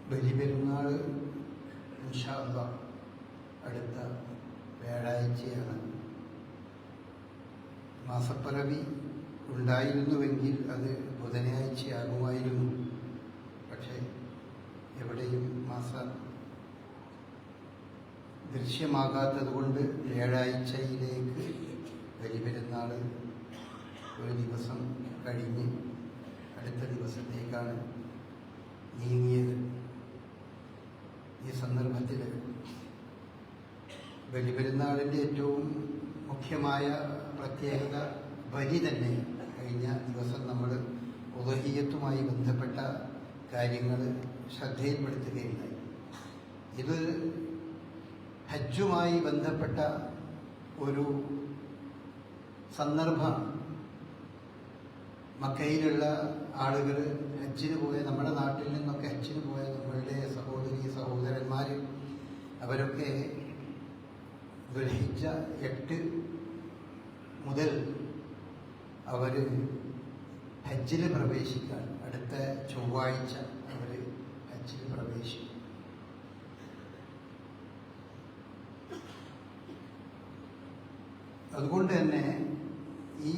ബലിപെരുന്നാൾ ഇൻഷാ അല്ലാഹ് അടുത്ത വ്യാഴാഴ്ചയാണ്. മാസപ്പിറവി ഉണ്ടായിരുന്നുവെങ്കിൽ അത് ബുധനാഴ്ചയാകുമായിരുന്നു. പക്ഷേ എവിടെയും മാസം ദൃശ്യമാകാത്തത് കൊണ്ട് വ്യാഴാഴ്ചയിലേക്ക് ബലിപെരുന്നാൾ ഒരു ദിവസം കഴിഞ്ഞ് അടുത്ത ദിവസത്തേക്കാണ് നീങ്ങിയത്. ഈ സന്ദർഭത്തിൽ ബലിപെരുന്നാളിൻ്റെ ഏറ്റവും മുഖ്യമായ പ്രത്യേകത ബലി തന്നെ. കഴിഞ്ഞ ദിവസം നമ്മൾ ഉദഹിയത്തുമായി ബന്ധപ്പെട്ട കാര്യങ്ങൾ ശ്രദ്ധയിൽപ്പെടുത്തുകയുണ്ടായി. ഇത് ഹജ്ജുമായി ബന്ധപ്പെട്ട ഒരു സന്ദർഭമാണ്. മക്കയിലുള്ള ആളുകൾ ഹജ്ജിന് പോയ, നമ്മുടെ നാട്ടിൽ നിന്നൊക്കെ ഹജ്ജിന് പോയ നമ്മളുടെ സഹോദരി സഹോദരന്മാർ അവരൊക്കെ ദുൽഹിജ്ജ 8 മുതൽ അവർ ഹജ്ജിൽ പ്രവേശിക്കാൻ, അടുത്ത ചൊവ്വാഴ്ച അവർ ഹജ്ജിൽ പ്രവേശിക്കും. അതുകൊണ്ട് തന്നെ ഈ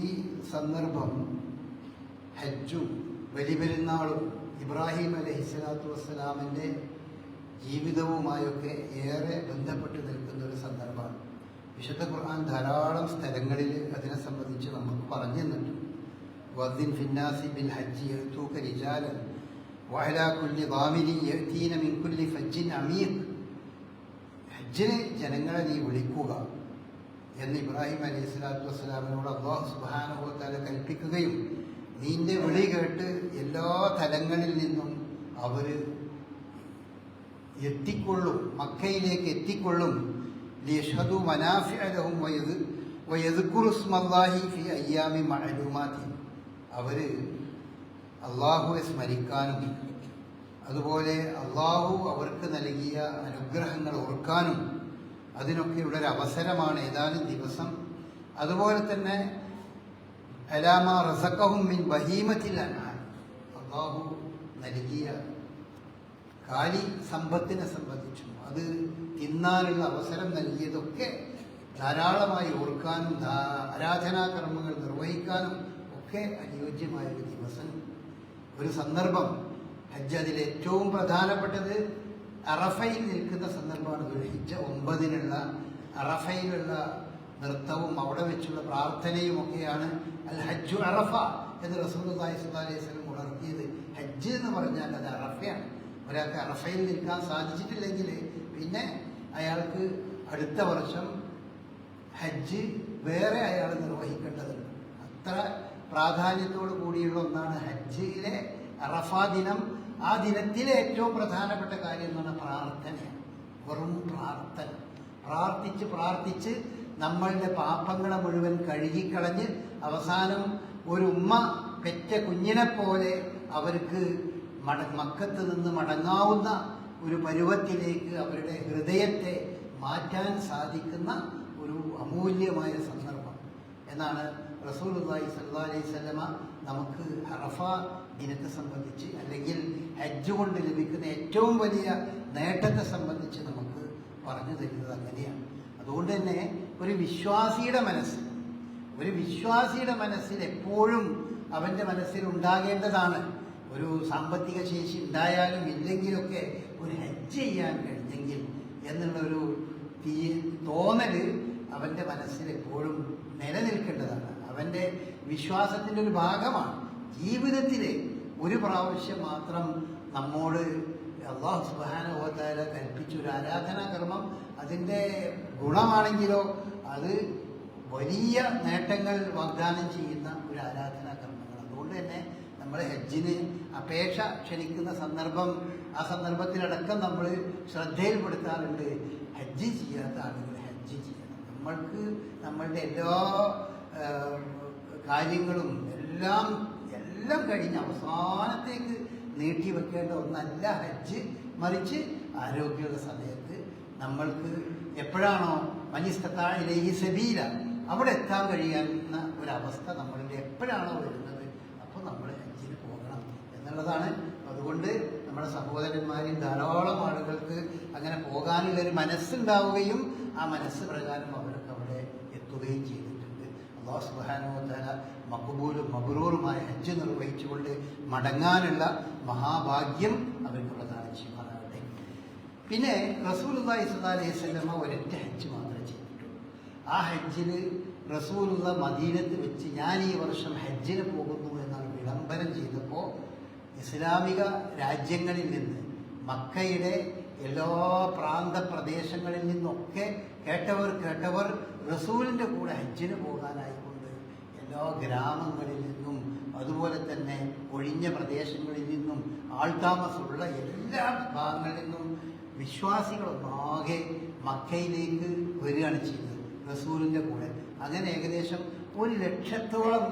സന്ദർഭം ഹജ്ജും ബലിപെരുന്നാളും ഇബ്രാഹിം അലൈഹിസ്സലാത്തു വസ്സലാമിൻ്റെ ജീവിതവുമായൊക്കെ ഏറെ ബന്ധപ്പെട്ട് നിൽക്കുന്ന ഒരു സന്ദർഭമാണ്. വിശുദ്ധ ഖുർആൻ ധാരാളം സ്ഥലങ്ങളിൽ അതിനെ സംബന്ധിച്ച് നമുക്ക് പറഞ്ഞു തന്നിട്ടുണ്ട്. വദ്ദിൻ ഫിന്നാസി ബിൽ ഹജ്ജി യഅ്തൂക റിജാലൻ വഅലാ കുല്ലി ളാമിരിൻ യഅ്തീന മിൻ കുല്ലി ഫജ്ജിൻ അമീഖ്. ഹജ്ജിന് ജനങ്ങളെ നീ വിളിക്കുക എന്ന് ഇബ്രാഹിം അലൈഹിസ്സലാത്തു വസ്സലാമിനോട് അല്ലാഹു സുബ്ഹാനഹു വ തആല കൽപ്പിക്കുകയും നിന്റെ വിളി കേട്ട് എല്ലാ തലങ്ങളിൽ നിന്നും അവർ എത്തിക്കൊള്ളും, മക്കയിലേക്ക് എത്തിക്കൊള്ളും. ലിയഷ്ഹദു മനാഫിഅ ലഹും വയദ്കുറു ഇസ്മല്ലാഹി ഫി അയ്യാമി മഅലൂമാത്തി. അവർ അള്ളാഹുവെ സ്മരിക്കാനും അതുപോലെ അള്ളാഹു അവർക്ക് നൽകിയ അനുഗ്രഹങ്ങൾ ഓർക്കാനും അതിനൊക്കെയുള്ളൊരു അവസരമാണ് ഏതാനും ദിവസം. അതുപോലെ തന്നെ അലാമ റസഖഹും മിൻ ബഹീമത്തിൽ അൻആം, അള്ളാഹു നൽകിയ കാലി സമ്പത്തിനെ സംബന്ധിച്ചും അത് തിന്നാനുള്ള അവസരം നൽകിയതൊക്കെ ധാരാളമായി ഓർക്കാനും ആരാധനാകർമ്മങ്ങൾ നിർവഹിക്കാനും ഒക്കെ അനുയോജ്യമായൊരു ദിവസം, ഒരു സന്ദർഭം. ഹജ്ജ് അതിൽ ഏറ്റവും പ്രധാനപ്പെട്ടത് അറഫയിൽ നിൽക്കുന്ന സന്ദർഭമാണ്. ദുൽഹിജ്ജ 9-നുള്ള അറഫയിലുള്ള നൃത്തവും അവിടെ വെച്ചുള്ള പ്രാർത്ഥനയും ഒക്കെയാണ് അൽ ഹജ്ജു അറഫ എന്ന് റസൂലുള്ളാഹി സ്വല്ലല്ലാഹു അലൈഹി വസല്ലം ഉണർത്തിയത്. ഹജ്ജ് എന്ന് പറഞ്ഞാൽ അത് അറഫയാണ്. ഒരാൾക്ക് അറഫയിൽ നിൽക്കാൻ സാധിച്ചിട്ടില്ലെങ്കിൽ പിന്നെ അയാൾക്ക് അടുത്ത വർഷം ഹജ്ജ് വേറെ അയാൾ നിർവഹിക്കേണ്ടതുണ്ട്. അത്ര പ്രാധാന്യത്തോടു കൂടിയുള്ള ഒന്നാണ് ഹജ്ജിലെ അറഫാ ദിനം. ആ ദിനത്തിലെ ഏറ്റവും പ്രധാനപ്പെട്ട കാര്യം എന്ന് പറഞ്ഞാൽ പ്രാർത്ഥനയാണ്. വെറും പ്രാർത്ഥന, പ്രാർത്ഥിച്ച് പ്രാർത്ഥിച്ച് നമ്മളുടെ പാപങ്ങളെ മുഴുവൻ കഴുകിക്കളഞ്ഞ് അവസാനം ഒരു ഉമ്മ പെറ്റ കുഞ്ഞിനെ പോലെ അവർക്ക് മക്കത്ത് നിന്ന് മടങ്ങാവുന്ന ഒരു പരുവത്തിലേക്ക് അവരുടെ ഹൃദയത്തെ മാറ്റാൻ സാധിക്കുന്ന ഒരു അമൂല്യമായ സന്ദർഭം എന്നാണ് റസൂലുള്ളാഹി സ്വല്ലല്ലാഹു അലൈഹി വസല്ലമ നമുക്ക് അറഫ ദിനത്തെ സംബന്ധിച്ച്, അല്ലെങ്കിൽ ഹജ്ജ് കൊണ്ട് ലഭിക്കുന്ന ഏറ്റവും വലിയ നേട്ടത്തെ സംബന്ധിച്ച് നമുക്ക് പറഞ്ഞു തരുന്നത് അങ്ങനെയാണ്. അതുകൊണ്ട് തന്നെ ഒരു വിശ്വാസിയുടെ മനസ്സിൽ എപ്പോഴും അവൻ്റെ മനസ്സിൽ ഉണ്ടാകേണ്ടതാണ്, ഒരു സാമ്പത്തിക ശേഷി ഉണ്ടായാലും ഇല്ലെങ്കിലൊക്കെ ഒരു ഹജ്ജ് ചെയ്യാൻ കഴിഞ്ഞെങ്കിൽ എന്നുള്ളൊരു തോന്നൽ അവൻ്റെ മനസ്സിൽ എപ്പോഴും നിലനിൽക്കേണ്ടതാണ്. അവൻ്റെ വിശ്വാസത്തിൻ്റെ ഒരു ഭാഗമാണ്. ജീവിതത്തിൽ ഒരു പ്രാവശ്യം മാത്രം നമ്മോട് അല്ലാഹു സുബ്ഹാനഹു വ തആല കൽപ്പിച്ചൊരു ആരാധനാകർമ്മം, അതിൻ്റെ ഗുണമാണെങ്കിലോ അത് വലിയ നേട്ടങ്ങൾ വാഗ്ദാനം ചെയ്യുന്ന ഒരു ആരാധനാകർമ്മങ്ങൾ. അതുകൊണ്ട് തന്നെ നമ്മൾ ഹജ്ജിന് അപേക്ഷ ക്ഷണിക്കുന്ന സന്ദർഭം, ആ സന്ദർഭത്തിലടക്കം നമ്മൾ ശ്രദ്ധയിൽപ്പെടുത്താറുണ്ട്. ഹജ്ജ് ചെയ്യാത്ത ആളുകൾ ഹജ്ജ് ചെയ്യണം. നമ്മൾക്ക് നമ്മളുടെ എല്ലാ കാര്യങ്ങളും എല്ലാം കഴിഞ്ഞ് അവസാനത്തേക്ക് നീട്ടിവെക്കേണ്ട ഒന്നല്ല ഹജ്ജ്. മറിച്ച് ആരോഗ്യമുള്ള സമയത്ത് നമ്മൾക്ക് എപ്പോഴാണോ മനിസ്തത്താ ഇലൈഹി സബീല അവിടെ എത്താൻ കഴിയുന്ന ഒരവസ്ഥ നമ്മളുടെ എപ്പോഴാണോ വരുന്നത് അപ്പോൾ നമ്മൾ ഹജ്ജിന് പോകണം എന്നുള്ളതാണ്. അതുകൊണ്ട് നമ്മുടെ നമ്മുടെ സഹോദരന്മാരിൽ ധാരാളം ആളുകൾക്ക് അങ്ങനെ പോകാനുള്ളൊരു മനസ്സുണ്ടാവുകയും ആ മനസ്സ് പ്രകാരം അവർക്ക് അവിടെ എത്തുകയും ചെയ്തിട്ടുണ്ട്. അല്ലാഹു സുബ്ഹാനഹു വ തആല മഖ്ബൂലും മബ്റൂറുമായ ഹജ്ജ് നിർവഹിച്ചുകൊണ്ട് മടങ്ങാനുള്ള മഹാഭാഗ്യം അവർക്ക് പ്രദാനം ചെയ്യുമാറാകട്ടെ. പിന്നെ റസൂലുള്ളാഹി സ്വല്ലല്ലാഹു അലൈഹി വസല്ലമ ഒരൊറ്റ ഹജ്ജ് മാത്രമേ ചെയ്തിട്ടുള്ളൂ. ആ ഹജ്ജിൽ റസൂലുള്ള മദീനത്ത് വെച്ച് ഞാൻ ഈ വർഷം ഹജ്ജിന് പോകുന്നു എന്നാണ് വിളംബരം ചെയ്തപ്പോൾ ഇസ്ലാമിക രാജ്യങ്ങളിൽ നിന്ന് മക്കയുടെ എല്ലാ പ്രാന്തപ്രദേശങ്ങളിൽ നിന്നൊക്കെ കേട്ടവർ റസൂലിൻ്റെ കൂടെ ഹജ്ജിന് പോകാനായിക്കൊണ്ട് എല്ലാ ഗ്രാമങ്ങളിൽ നിന്നും അതുപോലെ തന്നെ ഒഴിഞ്ഞ പ്രദേശങ്ങളിൽ നിന്നും ആൾതാമസമുള്ള എല്ലാ ഭാഗങ്ങളിൽ നിന്നും വിശ്വാസികളൊന്നാകെ മക്കയിലേക്ക് വരികയാണ് ചെയ്തത് റസൂലിൻ്റെ കൂടെ. അങ്ങനെ ഏകദേശം 100,000-ഓളം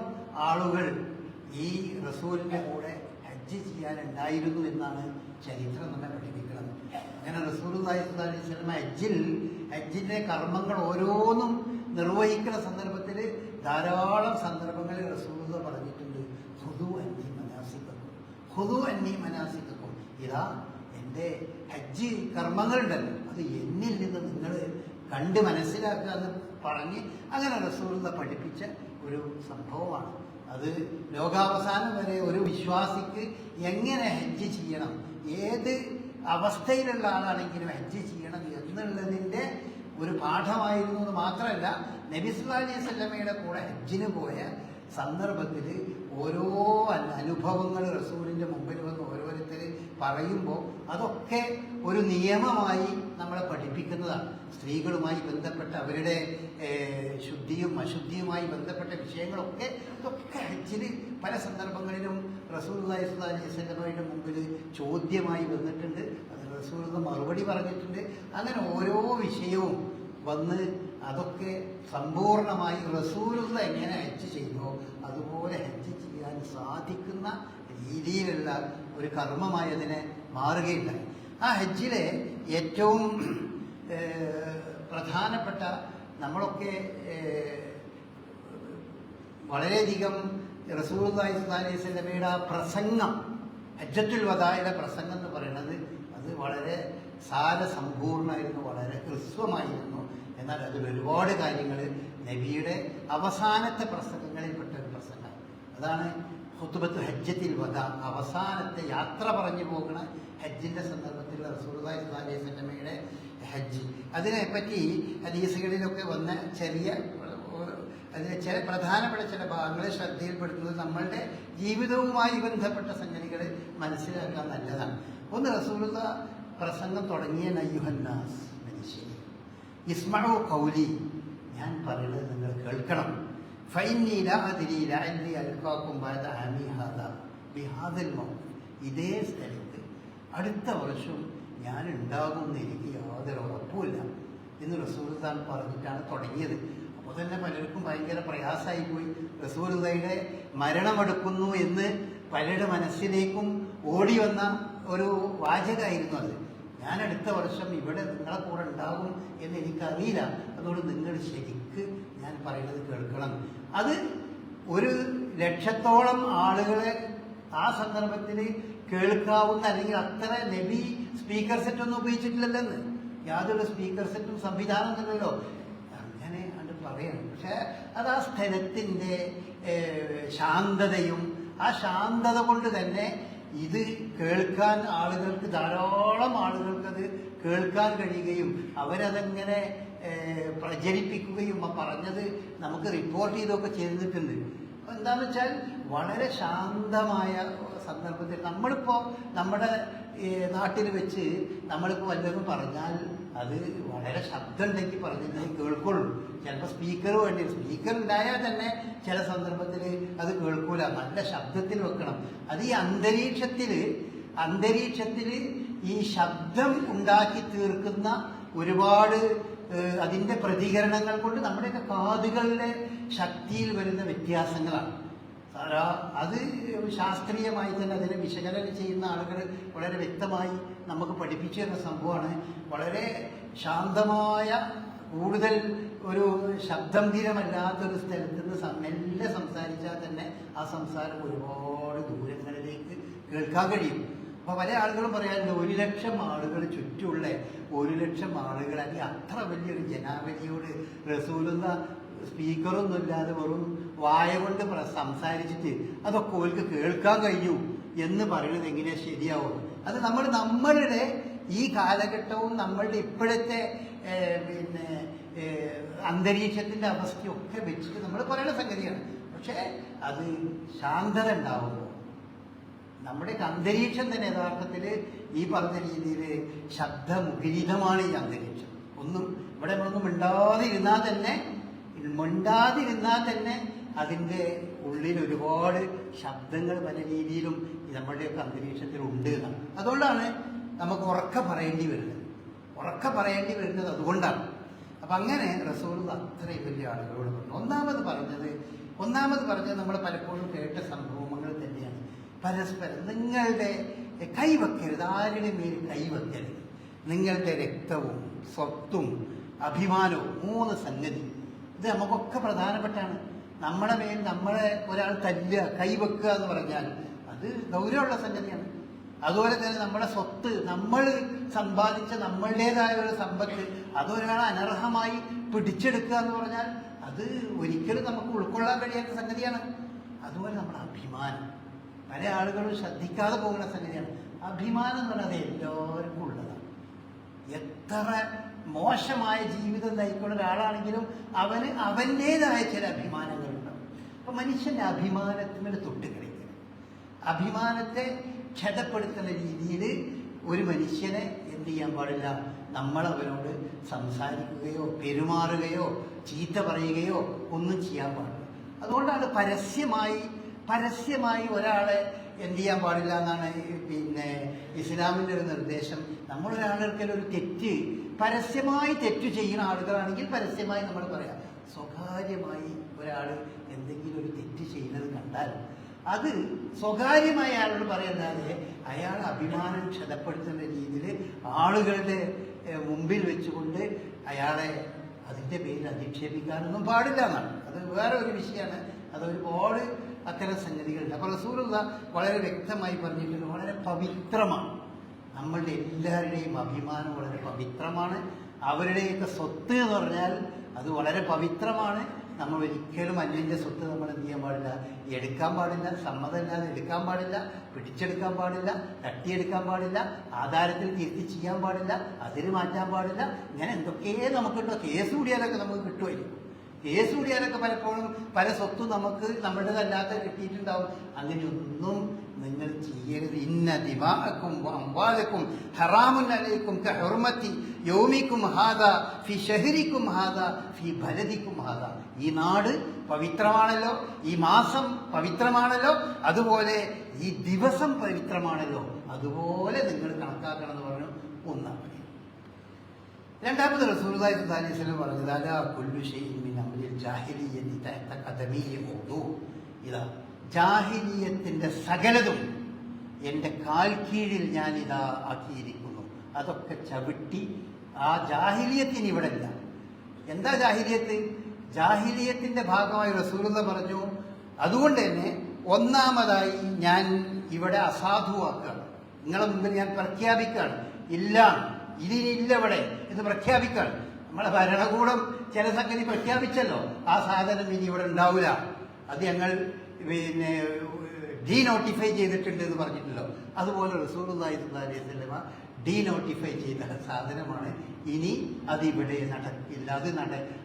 ആളുകൾ ഈ റസൂലിൻ്റെ കൂടെ ഹജ്ജ് ചെയ്യാനുണ്ടായിരുന്നു എന്നാണ് ചരിത്രം നമ്മെ പഠിപ്പിക്കുന്നത്. അങ്ങനെ റസൂലുള്ളാഹി സ്വല്ലല്ലാഹു അലൈഹി വസല്ലം ഹജ്ജിൻ്റെ കർമ്മങ്ങൾ ഓരോന്നും നിർവഹിക്കുന്ന സന്ദർഭത്തിൽ ധാരാളം സന്ദർഭങ്ങളിൽ റസൂലുള്ളാഹി പറഞ്ഞിട്ടുണ്ട്, ഖുദൂ അന്നീ മനാസികക്കും, ഇതാ എൻ്റെ ഹജ്ജ് കർമ്മങ്ങളുണ്ടല്ലോ അത് എന്നിൽ നിന്ന് നിങ്ങൾ കണ്ട് മനസ്സിലാക്കുക എന്ന് പറഞ്ഞ് അങ്ങനെ റസൂലുള്ളാഹി പഠിപ്പിച്ച ഒരു സംഭവമാണ്. അത് ലോകാവസാനം വരെ ഒരു വിശ്വാസിക്ക് എങ്ങനെ ഹജ്ജ് ചെയ്യണം, ഏത് അവസ്ഥയിലുള്ള ആളാണെങ്കിലും ഹജ്ജ് ചെയ്യണം എന്നുള്ളതിൻ്റെ ഒരു പാഠമായിരുന്നു എന്ന് മാത്രമല്ല, നബി സല്ലല്ലാഹു അലൈഹി വസല്ലമയുടെ കൂടെ ഹജ്ജിന് പോയ സന്ദർഭത്തിൽ ഓരോ അനുഭവങ്ങൾ റസൂലിൻ്റെ മുമ്പിൽ വന്ന് ഓരോരുത്തർ പറയുമ്പോൾ അതൊക്കെ ഒരു നിയമമായി നമ്മളെ പഠിപ്പിക്കുന്നതാണ്. സ്ത്രീകളുമായി ബന്ധപ്പെട്ട അവരുടെ ശുദ്ധിയും അശുദ്ധിയുമായി ബന്ധപ്പെട്ട വിഷയങ്ങളൊക്കെ ഇതൊക്കെ ഹജ്ജിൽ പല സന്ദർഭങ്ങളിലും റസൂലുള്ളാഹി സ്വല്ലല്ലാഹു അലൈഹി വസല്ലമയുടെ മുമ്പിൽ ചോദ്യമായി വന്നിട്ടുണ്ട്. അത് റസൂലുള്ളാഹി മറുപടി പറഞ്ഞിട്ടുണ്ട്. അങ്ങനെ ഓരോ വിഷയവും വന്ന് അതൊക്കെ സമ്പൂർണമായി റസൂലുള്ളാഹി എങ്ങനെ ഹജ്ജ് ചെയ്യുമോ അതുപോലെ ഹജ്ജ് ചെയ്യാൻ സാധിക്കുന്ന രീതിയിലുള്ള ഒരു കർമ്മമായി അതിനെ മാറുകയുണ്ടായി. ആ ഹജ്ജിലെ ഏറ്റവും പ്രധാനപ്പെട്ട നമ്മളൊക്കെ വളരെയധികം റസൂലുള്ളാഹി സ്വല്ലല്ലാഹു അലൈഹി വസല്ലമയുടെ ആ പ്രസംഗം, ഹജ്ജത്തുൽ വദാഇലെ പ്രസംഗം എന്ന് പറയുന്നത് അത് വളരെ സാരസമ്പൂർണ്ണമായിരുന്നു, വളരെ ഹ്രസ്വമായിരുന്നു. എന്നാൽ അതിൽ ഒരുപാട് കാര്യങ്ങൾ നബിയുടെ അവസാനത്തെ പ്രസംഗങ്ങളിൽപ്പെട്ട ഒരു പ്രസംഗം. അതാണ് ഖുത്ബത്തു ഹജ്ജത്തിൽ വദാ, അവസാനത്തെ യാത്ര പറഞ്ഞു പോകുന്ന ഹജ്ജിൻ്റെ സന്ദർഭത്തിൽ റസൂലുള്ളാഹി സ്വല്ലല്ലാഹു അലൈഹി വസല്ലമയുടെ ഹജ്ജ്. അതിനെപ്പറ്റി ഹദീസുകളിലൊക്കെ വന്ന അതിലെ ചില പ്രധാനപ്പെട്ട ചില ഭാഗങ്ങളെ ശ്രദ്ധയിൽപ്പെടുത്തുന്നത് നമ്മളുടെ ജീവിതവുമായി ബന്ധപ്പെട്ട സംഗതികൾ മനസ്സിലാക്കാൻ നല്ലതാണ്. ഒന്ന്, റസൂലുള്ളാഹി പ്രസംഗം തുടങ്ങിയ അയ്യുഹന്നാസ്, മനുഷ്യരെ, ഇസ്മഉ ഖൗലി, ഞാൻ പറയുന്നത് നിങ്ങൾ കേൾക്കണം. ഫഇന്നി ലാ അദ്രി ലഅല്ലി അൽഖാകും ബഅദ ആമി ഹാദാ ബിഹാദൽ മൗത്, ഇതേ സ്ഥലത്ത് അടുത്ത വർഷം ഞാൻ ഉണ്ടാകുമെന്ന് എനിക്ക് യാതൊരു ഉറപ്പുമില്ല എന്ന് റസൂലുള്ളാഹി പറഞ്ഞിട്ടാണ് തുടങ്ങിയത്. അപ്പോൾ തന്നെ പലർക്കും ഭയങ്കര പ്രയാസമായി പോയി. റസൂലുള്ളാഹിയുടെ മരണമെടുക്കുന്നു എന്ന് പലരുടെ മനസ്സിലേക്കും ഓടി വന്ന ഒരു വാചകമായിരുന്നു അത്. ഞാൻ അടുത്ത വർഷം ഇവിടെ നിങ്ങളെ കൂടെ ഉണ്ടാകും എന്ന് എനിക്കറിയില്ല, അതുകൊണ്ട് നിങ്ങൾ ശരിക്ക് ഞാൻ പറയുന്നത് കേൾക്കണം. അത് 100,000-ഓളം ആളുകളെ ആ സന്ദർഭത്തിൽ കേൾക്കാവുന്ന, അല്ലെങ്കിൽ അത്ര നബി സ്പീക്കർ സെറ്റൊന്നും ഉപയോഗിച്ചിട്ടില്ലല്ലെന്ന്, യാതൊരു സ്പീക്കർ സെറ്റും സംവിധാനം ഒന്നുമില്ലല്ലോ, അങ്ങനെ അത് പറയണം. പക്ഷെ അത് ആ സ്ഥലത്തിൻ്റെ ശാന്തതയും ആ ശാന്തത കൊണ്ട് തന്നെ ഇത് കേൾക്കാൻ ആളുകൾക്ക്, ധാരാളം ആളുകൾക്ക് അത് കേൾക്കാൻ കഴിയുകയും അവരതെങ്ങനെ പ്രചരിപ്പിക്കുകയും പറഞ്ഞത് നമുക്ക് റിപ്പോർട്ട് ചെയ്തൊക്കെ ചെയ്തിട്ടുണ്ട്. എന്താണെന്ന് വെച്ചാൽ വളരെ ശാന്തമായ സന്ദർഭത്തിൽ നമ്മളിപ്പോൾ നമ്മുടെ നാട്ടിൽ വെച്ച് നമ്മളിപ്പോൾ വല്ലതും പറഞ്ഞാൽ അത് വളരെ ശബ്ദം ഉണ്ടെങ്കിൽ പറഞ്ഞിട്ടുണ്ടെങ്കിൽ കേൾക്കുള്ളൂ. ചിലപ്പോൾ സ്പീക്കർ വേണ്ടി വരും. സ്പീക്കർ ഉണ്ടായാൽ തന്നെ ചില സന്ദർഭത്തിൽ അത് കേൾക്കൂല, നല്ല ശബ്ദത്തിൽ വെക്കണം. അത് ഈ അന്തരീക്ഷത്തിൽ ഈ ശബ്ദം ഉണ്ടാക്കി തീർക്കുന്ന ഒരുപാട് അതിൻ്റെ പ്രതികരണങ്ങൾ കൊണ്ട് നമ്മുടെയൊക്കെ കാതുകളുടെ ശക്തിയിൽ വരുന്ന വ്യത്യാസങ്ങളാണ്. അത് ശാസ്ത്രീയമായി തന്നെ അതിനെ വിശകലനം ചെയ്യുന്ന ആളുകൾ വളരെ വ്യക്തമായി നമുക്ക് പഠിപ്പിച്ചു തരുന്ന സംഭവമാണ്. വളരെ ശാന്തമായ, കൂടുതൽ ഒരു ശബ്ദം തീരമല്ലാത്തൊരു സ്ഥലത്ത് നിന്ന് മെല്ലെ സംസാരിച്ചാൽ തന്നെ ആ സംസാരം ഒരുപാട് ദൂരങ്ങളിലേക്ക് കേൾക്കാൻ കഴിയും. അപ്പോൾ പല ആളുകളും പറയാറുണ്ട് 1,00,000 ആളുകൾ ചുറ്റുമുള്ള 1,00,000 ആളുകൾ അല്ലെങ്കിൽ അത്ര വലിയൊരു ജനാവലിയോട് റസൂലുള്ള സ്പീക്കറൊന്നും ഇല്ലാതെ വെറും വായ കൊണ്ട് സംസാരിച്ചിട്ട് അതൊക്കെ ഓർക്ക് കേൾക്കാൻ കഴിയൂ എന്ന് പറയുന്നത് എങ്ങനെയാ ശരിയാവും? അത് നമ്മളുടെ ഈ കാലഘട്ടവും നമ്മളുടെ ഇപ്പോഴത്തെ അന്തരീക്ഷത്തിന്റെ അവസ്ഥയൊക്കെ വെച്ചിട്ട് നമ്മൾ പറയുന്ന സംഗതിയാണ്. പക്ഷെ അത് ശാന്തത ഉണ്ടാവുമ്പോൾ നമ്മുടെ അന്തരീക്ഷം തന്നെ യഥാർത്ഥത്തിൽ ഈ പറഞ്ഞ രീതിയിൽ ശബ്ദമുഖരിതമാണ് ഈ അന്തരീക്ഷം. ഇവിടെ നമ്മളൊന്നും മിണ്ടാതിരുന്നാൽ തന്നെ അതിൻ്റെ ഉള്ളിൽ ഒരുപാട് ശബ്ദങ്ങൾ പല രീതിയിലും നമ്മുടെയൊക്കെ അന്തരീക്ഷത്തിൽ ഉണ്ട് എന്നാണ്. അതുകൊണ്ടാണ് നമുക്ക് ഉറക്കെ പറയേണ്ടി വരുന്നത് അതുകൊണ്ടാണ്. അപ്പം അങ്ങനെ റസൂൽ അത്രയും വലിയ ആളുകളോട് പറഞ്ഞു. ഒന്നാമത് പറഞ്ഞത് നമ്മൾ പലപ്പോഴും കേട്ട സംഭവങ്ങൾ തന്നെയാണ്. പരസ്പരം നിങ്ങളുടെ കൈവെക്കരുത്, ആരുടെ മേൽ കൈവെക്കരുത്. നിങ്ങളുടെ രക്തവും സ്വത്തും അഭിമാനവും 3 സംഗതി ഇത് നമുക്കൊക്കെ പ്രധാനപ്പെട്ടാണ്. നമ്മുടെ മേൽ ഒരാൾ തല്ലുക, കൈവെക്കുക എന്ന് പറഞ്ഞാൽ അത് ഗൗരവമുള്ള സംഗതിയാണ്. അതുപോലെ തന്നെ നമ്മുടെ സ്വത്ത്, നമ്മൾ സമ്പാദിച്ച നമ്മളുടേതായ ഒരു സമ്പത്ത് അതൊരാൾ അനർഹമായി പിടിച്ചെടുക്കുക എന്ന് പറഞ്ഞാൽ അത് ഒരിക്കലും നമുക്ക് ഉൾക്കൊള്ളാൻ കഴിയാത്ത സംഗതിയാണ്. അതുപോലെ നമ്മുടെ അഭിമാനം പല ആളുകളും ശ്രദ്ധിക്കാതെ പോകുന്ന സംഗതിയാണ്. അഭിമാനം എന്ന് പറഞ്ഞാൽ എല്ലാവർക്കും ഉള്ളതാണ്. എത്ര മോശമായ ജീവിതം നയിക്കുന്ന ഒരാളാണെങ്കിലും അവൻ്റേതായ ചില അഭിമാനങ്ങളുണ്ടാവും. അപ്പൊ മനുഷ്യന്റെ അഭിമാനത്തിന് തൊട്ട് കളിക്കണം. അഭിമാനത്തെ ക്ഷതപ്പെടുത്തുന്ന രീതിയിൽ ഒരു മനുഷ്യനെ എന്ത് ചെയ്യാൻ പാടില്ല, നമ്മൾ അവനോട് സംസാരിക്കുകയോ പെരുമാറുകയോ ചീത്ത പറയുകയോ ഒന്നും ചെയ്യാൻ പാടില്ല. അതുകൊണ്ടാണ് പരസ്യമായി ഒരാളെ എന്ത് ചെയ്യാൻ പാടില്ല എന്നാണ് ഇസ്ലാമിൻ്റെ ഒരു നിർദ്ദേശം. നമ്മളൊരാളൊരിക്കലും ഒരു പരസ്യമായി തെറ്റ് ചെയ്യുന്ന ആളുകളാണെങ്കിൽ പരസ്യമായി നമ്മൾ പറയാം. സ്വകാര്യമായി ഒരാൾ എന്തെങ്കിലും ഒരു തെറ്റ് ചെയ്യുന്നത് കണ്ടാൽ അത് സ്വകാര്യമായി അയാളോട് പറയല്ലാതെ അയാൾ അഭിമാനം ക്ഷതപ്പെടുത്തുന്ന രീതിയിൽ ആളുകളുടെ മുമ്പിൽ വെച്ചുകൊണ്ട് അയാളെ അതിൻ്റെ പേരിൽ അധിക്ഷേപിക്കാനൊന്നും പാടില്ല എന്നാണ്. അത് വേറെ ഒരു വിഷയമാണ്. അതൊരുപാട് അത്തരം സംഗതികളുണ്ട്. അപ്പോൾ റസൂലുള്ള വളരെ വ്യക്തമായി പറഞ്ഞിട്ടുണ്ട്, വളരെ പവിത്രമാണ്. നമ്മളുടെ എല്ലാവരുടെയും അഭിമാനം വളരെ പവിത്രമാണ്. അവരുടെയൊക്കെ സ്വത്ത് എന്ന് പറഞ്ഞാൽ അത് വളരെ പവിത്രമാണ്. നമ്മൾ ഒരിക്കലും അന്യൻ്റെ സ്വത്ത് നമ്മൾ എന്ത് ചെയ്യാൻ പാടില്ല, എടുക്കാൻ പാടില്ല, സമ്മതമില്ലാതെ എടുക്കാൻ പാടില്ല, പിടിച്ചെടുക്കാൻ പാടില്ല, തട്ടിയെടുക്കാൻ പാടില്ല, ആധാരത്തിൽ തിരുത്തി ചെയ്യാൻ പാടില്ല, അതിന് മാറ്റാൻ പാടില്ല. ഇങ്ങനെ എന്തൊക്കെയേ നമുക്ക് കിട്ടും. കേസ് കൂടിയാലൊക്കെ നമുക്ക് കിട്ടുമായിരിക്കും. കേസ് കൂടിയാലൊക്കെ പലപ്പോഴും പല സ്വത്തും നമുക്ക് നമ്മുടേതല്ലാത്ത കിട്ടിയിട്ടുണ്ടാവും. അങ്ങനെയൊന്നും നിങ്ങൾ ചെയ്യരുത്. ഇന്ന ദിമാഅക്കും അംവാലക്കും ഹറാമുൻ അലൈക്കും കഹുർമത്തി യൗമിക്കും ഹാദാ ഫി ശഹരിക്കും ഹാദാ ഫി ബലദിക്കും ഹാദാ. ഈ നാട് പവിത്രമാണല്ലോ, ഈ മാസം പവിത്രമാണല്ലോ, അതുപോലെ ഈ ദിവസം പവിത്രമാണല്ലോ, അതുപോലെ നിങ്ങൾ കണക്കാക്കണം എന്ന് പറഞ്ഞു. ഒന്നാം പടി. രണ്ടാമത് റസൂലുള്ളാഹി സ്വല്ലല്ലാഹു അലൈഹി വസല്ലം പറഞ്ഞത് അലാ കുല്ലു ശൈഇൻ മിൻ അംരിൽ ജാഹിലിയ്യത്തി തഹത ഖദമിയ്യ വുദൂ. ഇതാ ജാഹിലിയത്തിന്റെ സകലതും എൻ്റെ കാൽ കീഴിൽ ഞാൻ ഇതാ ആക്കിയിരിക്കുന്നു. അതൊക്കെ ചവിട്ടി ആ ജാഹിലിയത്തിന് ഇവിടെ ഇല്ല. എന്താ ജാഹിലിയത്ത്? ജാഹിലിയത്തിന്റെ ഭാഗമായി റസൂലുള്ളാഹി പറഞ്ഞു, അതുകൊണ്ട് തന്നെ ഒന്നാമതായി ഞാൻ ഇവിടെ അസാധുവാക്കുകയാണ്. നിങ്ങളെ മുമ്പിൽ ഞാൻ പ്രഖ്യാപിക്കുകയാണ്, ഇതിനില്ല ഇവിടെ എന്ന് പ്രഖ്യാപിക്കുകയാണ്. നമ്മളെ ഭരണകൂടം ചില സംഗതി പ്രഖ്യാപിച്ചല്ലോ, ആ സാധനം ഇനി ഇവിടെ ഉണ്ടാവില്ല, അത് ഞങ്ങൾ ഡീനോട്ടിഫൈ ചെയ്തിട്ടുണ്ട് എന്ന് പറഞ്ഞിട്ടല്ലോ. അതുപോലെ റസൂലുള്ളാഹി സ്വല്ലല്ലാഹു അലൈഹി വസല്ലം ഡീനോട്ടിഫൈ ചെയ്ത സാധനമാണ്. ഇനി അതിവിടെ നടക്കില്ല,